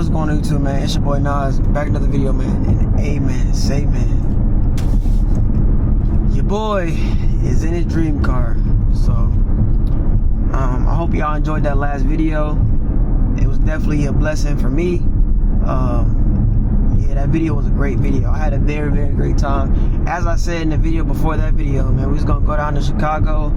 what's going on YouTube, man? It's your boy Nas, back another video, man. And amen, say man. Your boy is in his dream car. So I hope y'all enjoyed that last video. It was definitely a blessing for me. Yeah, that video was a great video. I had a very, very great time. As I said in the video before that video, man, we was gonna go down to Chicago,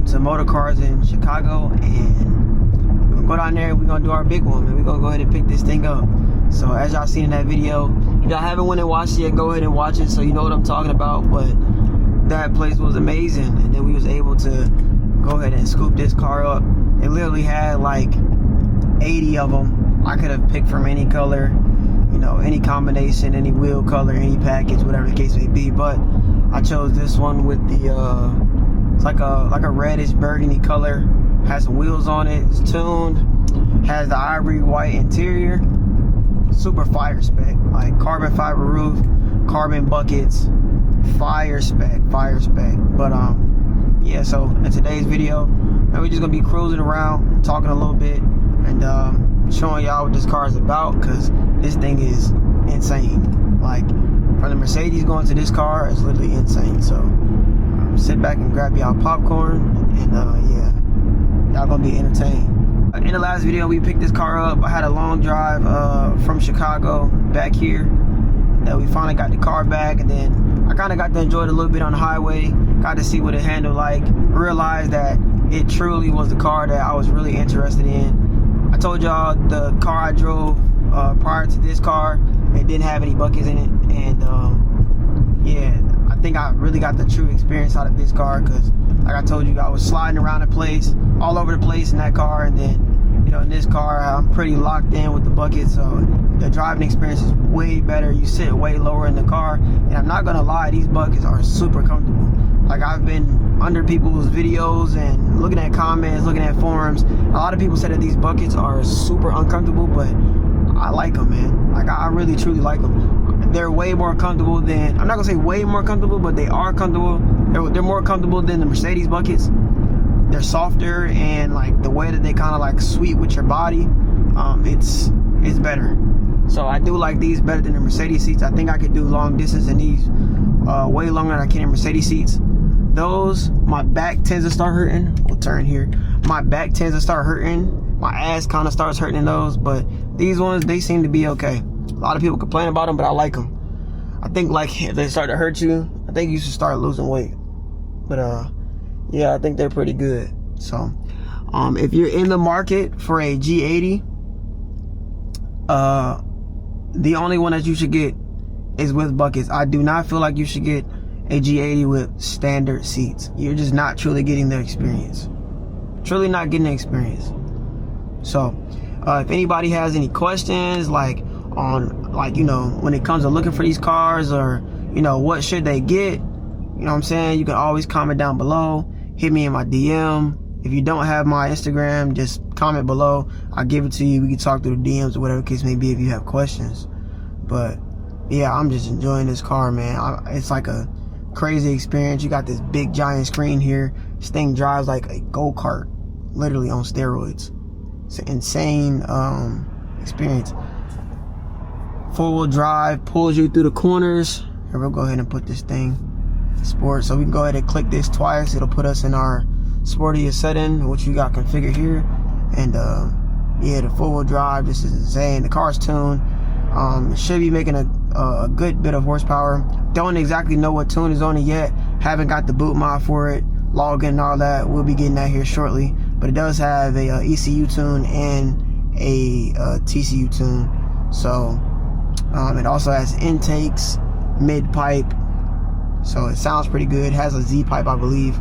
to Motor Cars in Chicago, and we're gonna go down there and we're gonna do our big one, man. We're gonna go ahead and pick this thing up. So as y'all seen in that video, if y'all haven't went and watched it yet, go ahead and watch it so you know what I'm talking about. But that place was amazing, and then we was able to go ahead and scoop this car up. It literally had like 80 of them. I could have picked from any color, you know, any combination, any wheel color, any package, whatever the case may be. But I chose this one with the it's like a reddish burgundy color. Has some wheels on it. It's tuned. Has the ivory white interior. Super fire spec, like carbon fiber roof, carbon buckets, fire spec. But yeah. So in today's video, man, we're just gonna be cruising around, talking a little bit, and showing y'all what this car is about, because this thing is insane. Like, from the Mercedes going to this car is literally insane. So sit back and grab y'all popcorn, and yeah, y'all gonna be entertained. In the last video, we picked this car up. I had a long drive from Chicago back here, that we finally got the car back, and then I kind of got to enjoy it a little bit on the highway, got to see what it handled like, realized that it truly was the car that I was really interested in. I told y'all the car I drove prior to this car, it didn't have any buckets in it, and yeah, I think I really got the true experience out of this car, because like I told you, I was sliding around the place, all over the place in that car, and then, you know, in this car, I'm pretty locked in with the bucket, so the driving experience is way better. You sit way lower in the car, and I'm not gonna lie, these buckets are super comfortable. Like, I've been under people's videos and looking at comments, looking at forums. A lot of people said that these buckets are super uncomfortable, but I like them, man. Like, I really truly like them. They're way more comfortable than, I'm not gonna say way more comfortable, but they are comfortable. They're more comfortable than the Mercedes buckets. They're softer, and like the way that they kind of like sweep with your body, it's better. So I do like these better than the Mercedes seats. I think I could do long distance in these way longer than I can in Mercedes seats. Those, my back tends to start hurting. We'll turn here. My back tends to start hurting. My ass kind of starts hurting in those, but these ones, they seem to be okay. A lot of people complain about them, but I like them. I think like if they start to hurt you, I think you should start losing weight. But yeah, I think they're pretty good. So if you're in the market for a G80, the only one that you should get is with buckets. I do not feel like you should get a G80 with standard seats. You're just not truly getting the experience. Truly not getting the experience. So if anybody has any questions, like on, like, you know, when it comes to looking for these cars, or, you know, what should they get, you know what I'm saying, you can always comment down below. Hit me in my DM. If you don't have my Instagram, just comment below. I'll give it to you. We can talk through the DMs or whatever the case may be if you have questions. But yeah, I'm just enjoying this car, man. It's like a crazy experience. You got this big giant screen here. This thing drives like a go-kart, literally on steroids. It's an insane experience. Four-wheel drive, pulls you through the corners. Here, we'll go ahead and put this thing sport, so we can go ahead and click this twice. It'll put us in our sportiest setting, which we got configured here. And yeah, the four-wheel drive, this is insane. The car's tuned. It should be making a good bit of horsepower. Don't exactly know what tune is on it yet. Haven't got the boot mod for it, login and all that. We'll be getting that here shortly. But it does have a ECU tune and a TCU tune. So it also has intakes, mid pipe. So it sounds pretty good. It has a Z pipe, I believe.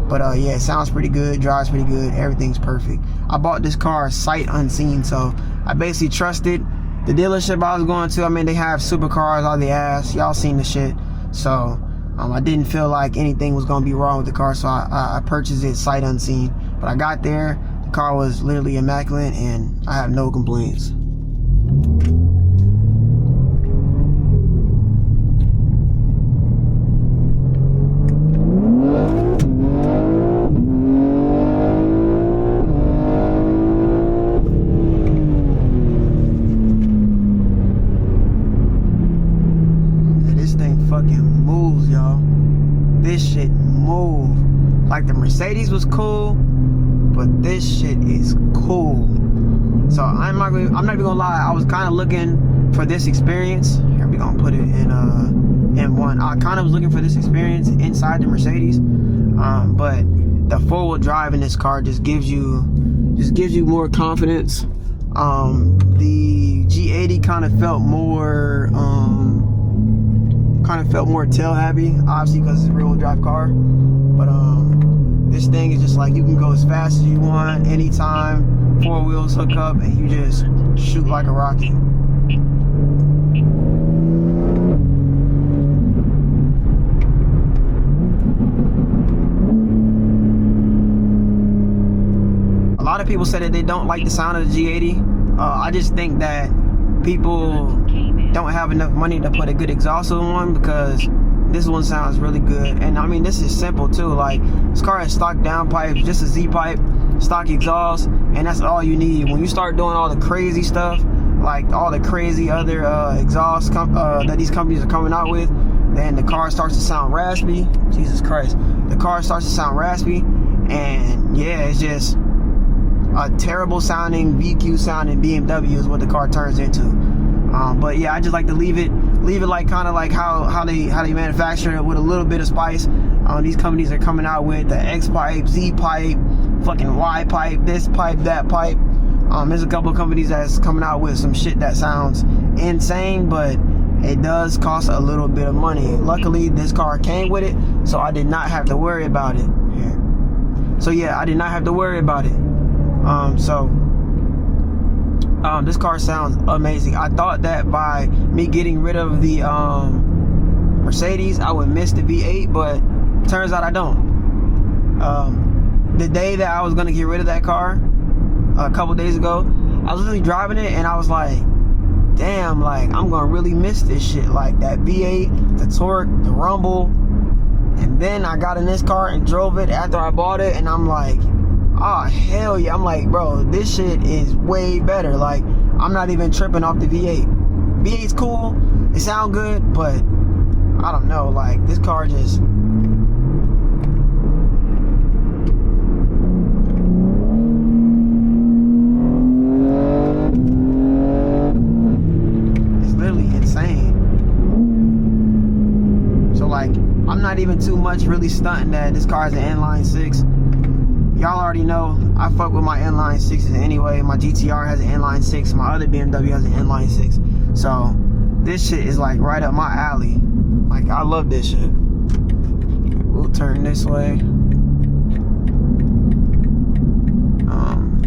But yeah, it sounds pretty good, drives pretty good, everything's perfect. I bought this car sight unseen, so I basically trusted the dealership I was going to. I mean, they have supercars out the ass. Y'all seen the shit. So I didn't feel like anything was gonna be wrong with the car, so I purchased it sight unseen. But I got there, the car was literally immaculate, and I have no complaints. Like the Mercedes was cool, but this shit is cool. So I'm not even gonna lie, I was kind of looking for this experience. Here, we gonna put it in one. I kind of was looking for this experience inside the Mercedes, but the four-wheel drive in this car just gives you more confidence. The G80 kind of felt more tail happy, obviously because it's a rear-wheel drive car. But this thing is just like, you can go as fast as you want anytime. Four wheels hook up and you just shoot like a rocket. A lot of people say that they don't like the sound of the G80. I just think that people don't have enough money to put a good exhaust on one, because this one sounds really good. And I mean, this is simple too. Like, this car has stock downpipes, just a Z pipe, stock exhaust, and that's all you need. When you start doing all the crazy stuff, like all the crazy other exhausts that these companies are coming out with, then the car starts to sound raspy. Jesus Christ, the car starts to sound raspy, and yeah, it's just a terrible sounding VQ sounding BMW is what the car turns into. But yeah, I just like to leave it like kind of like how they manufacture it, with a little bit of spice. These companies are coming out with the X pipe, Z pipe, fucking Y pipe, this pipe, that pipe. There's a couple of companies that's coming out with some shit that sounds insane, but it does cost a little bit of money. Luckily, this car came with it, so I did not have to worry about it. So yeah, I did not have to worry about it. This car sounds amazing. I thought that by me getting rid of the Mercedes, I would miss the V8, but turns out I don't. The day that I was gonna get rid of that car, a couple days ago, I was literally driving it and I was like, damn, like, I'm gonna really miss this shit. Like that V8, the torque, the rumble. And then I got in this car and drove it after I bought it, and I'm like, oh hell yeah. I'm like, bro, this shit is way better. Like, I'm not even tripping off the V8. V8's cool, it sound good, but I don't know, like, this car just, it's literally insane. So like, I'm not even too much really stunting that this car is an inline 6. Y'all already know I fuck with my inline 6s anyway. My GTR has an inline 6. My other BMW has an inline 6. So this shit is like right up my alley. Like, I love this shit. We'll turn this way.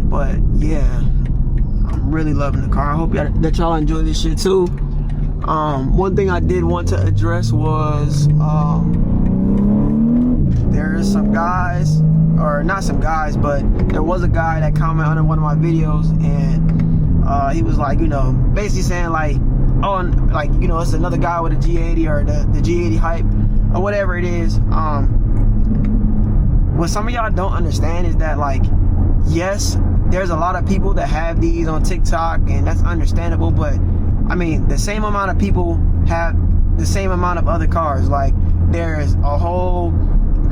But yeah, I'm really loving the car. I hope that y'all enjoy this shit too. One thing I did want to address was there is some guys, or not some guys, but there was a guy that commented under one of my videos, and he was like, you know, basically saying like, oh, like, you know, it's another guy with a G80 or the G80 hype or whatever it is. What some of y'all don't understand is that, like, yes, there's a lot of people that have these on TikTok, and that's understandable, but I mean, the same amount of people have the same amount of other cars. Like, there's a whole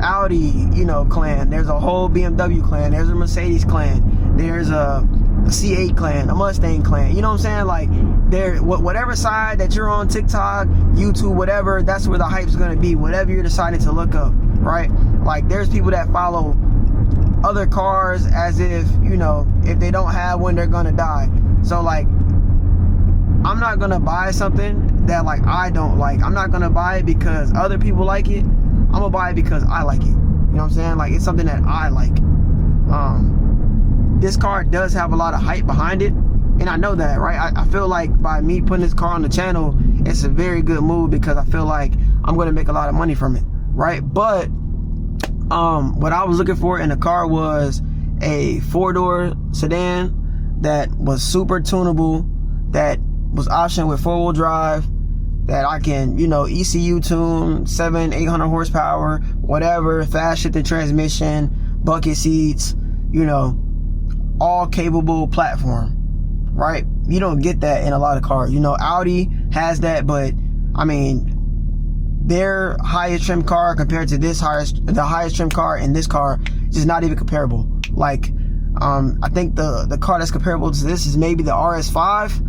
Audi, you know, clan, there's a whole BMW clan, there's a Mercedes clan, there's a C8 clan, a Mustang clan, you know what I'm saying? Like, there, whatever side that you're on, TikTok, YouTube, whatever, that's where the hype's gonna be, whatever you're deciding to look up, right? Like, there's people that follow other cars as if, you know, if they don't have one, they're gonna die. So like, I'm not gonna buy something that like I don't like. I'm not gonna buy it because other people like it. I'm gonna buy it because I like it. You know what I'm saying? Like, it's something that I like. This car does have a lot of hype behind it, and I know that, right? I feel like by me putting this car on the channel, it's a very good move because I feel like I'm gonna make a lot of money from it, right? But what I was looking for in a car was a 4-door sedan that was super tunable, that was optioned with 4-wheel drive, that I can, you know, ECU tune, 700-800 horsepower, whatever, fast shifting transmission, bucket seats, you know, all capable platform, right? You don't get that in a lot of cars. You know, Audi has that, but I mean, their highest trim car compared to the highest trim car in this car is just not even comparable. Like, I think the car that's comparable to this is maybe the RS5,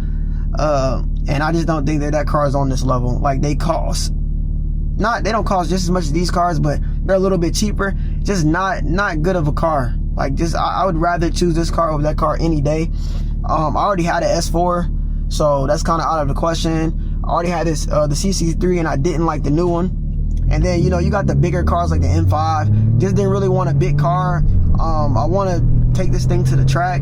and I just don't think that car is on this level. Like, they don't cost just as much as these cars, but they're a little bit cheaper. Just not good of a car. Like, just I would rather choose this car over that car any day. I already had an S4, so that's kind of out of the question. I already had this the CC3, and I didn't like the new one. And then, you know, you got the bigger cars like the M5. Just didn't really want a big car. I want to take this thing to the track.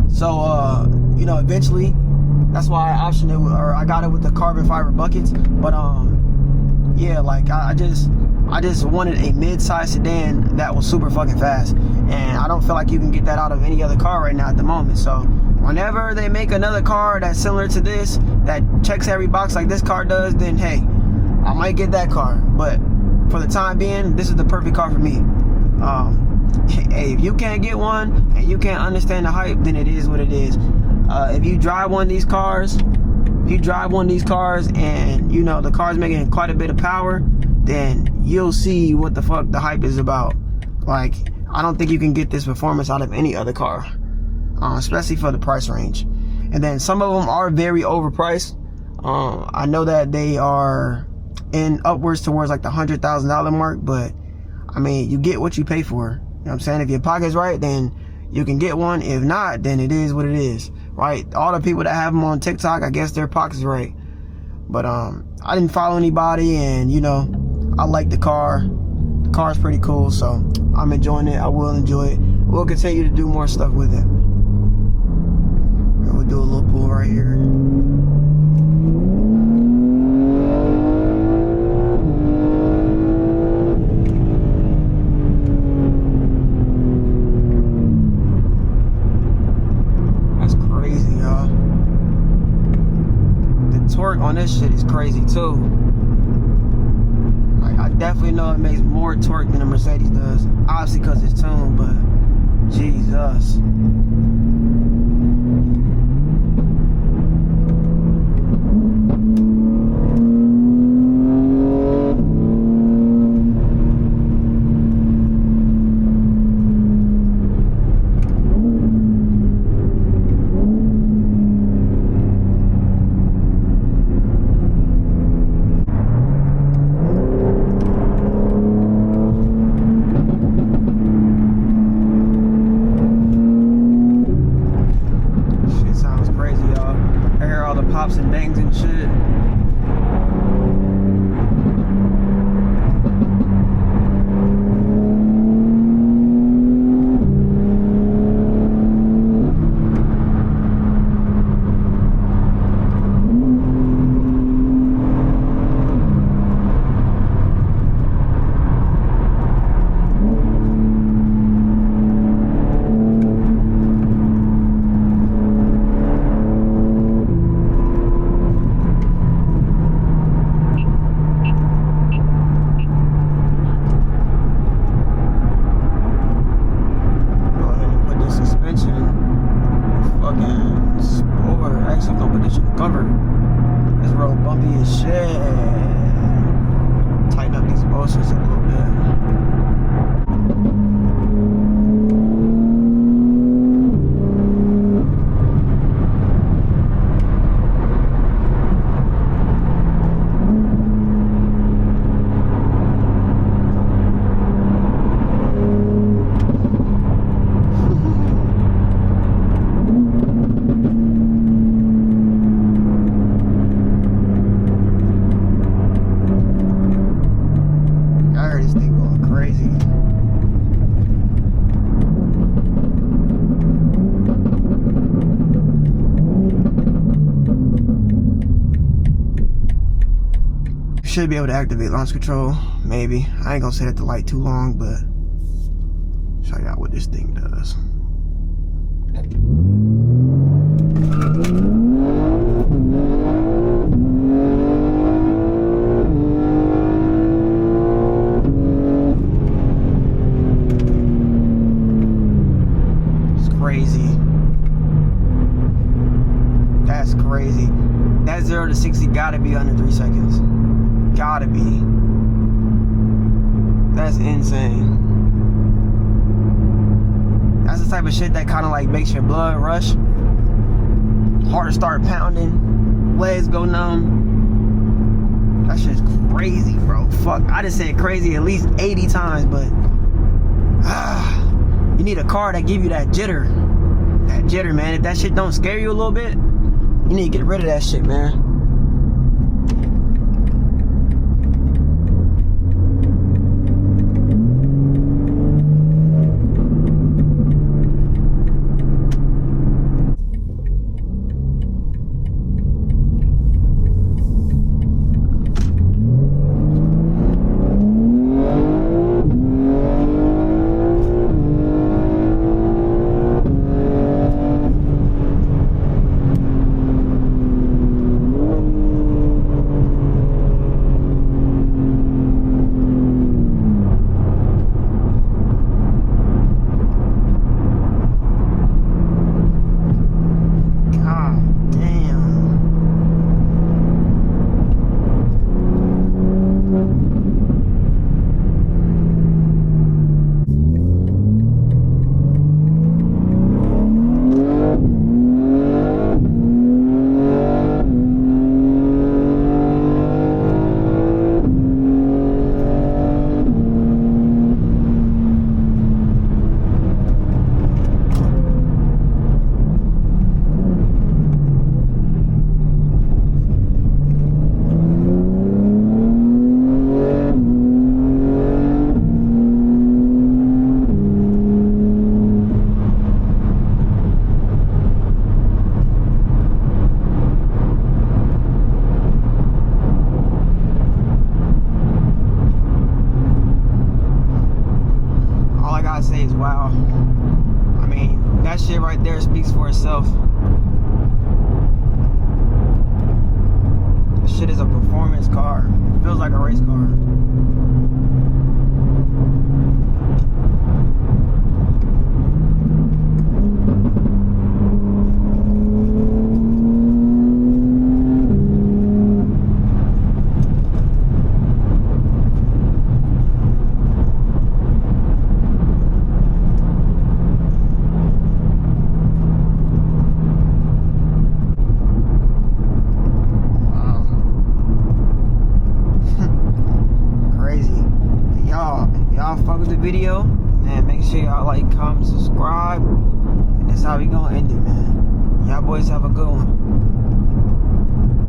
So, you know, eventually, that's why I optioned it, or I got it with the carbon fiber buckets. But yeah, like I just wanted a mid-size sedan that was super fucking fast, and I don't feel like you can get that out of any other car right now at the moment. So whenever they make another car that's similar to this, that checks every box like this car does, then hey, I might get that car. But for the time being, this is the perfect car for me. Hey, if you can't get one and you can't understand the hype, then it is what it is. If you drive one of these cars, and you know the car's making quite a bit of power, then you'll see what the fuck the hype is about. Like, I don't think you can get this performance out of any other car, especially for the price range. And then some of them are very overpriced. I know that they are in upwards towards like the $100,000 mark, but I mean, you get what you pay for. You know what I'm saying? If your pocket's right, then you can get one. If not, then it is what it is, right? All the people that have them on TikTok, I guess their pocket's right. But I didn't follow anybody, and you know, I like the car. The car's pretty cool, so I'm enjoying it. I will enjoy it. We'll continue to do more stuff with it. We'll do a little pull right here. Torque on this shit is crazy too. Like, I definitely know it makes more torque than a Mercedes does, obviously because it's tuned, but Jesus. Pops and bangs and shit. Cover. This road bumpy as shit. Tighten up these bolsters a little bit. Should be able to activate launch control, maybe. I ain't gonna sit at the light too long, but show you out what this thing does. It's crazy. That's crazy. That 0 to 60 gotta be under 3 seconds. Gotta be. That's insane. That's the type of shit that kind of like makes your blood rush. Heart start pounding. Legs go numb. That shit's crazy, bro. Fuck. I just said crazy at least 80 times, but you need a car that give you that jitter. That jitter, man. If that shit don't scare you a little bit, you need to get rid of that shit, man. Say is wow. I mean, that shit right there speaks for itself. This shit is a performance car. It feels like a race car. Y'all fuck with the video, man, make sure y'all like, comment, subscribe, and that's how we gonna end it, man. Y'all boys have a good one.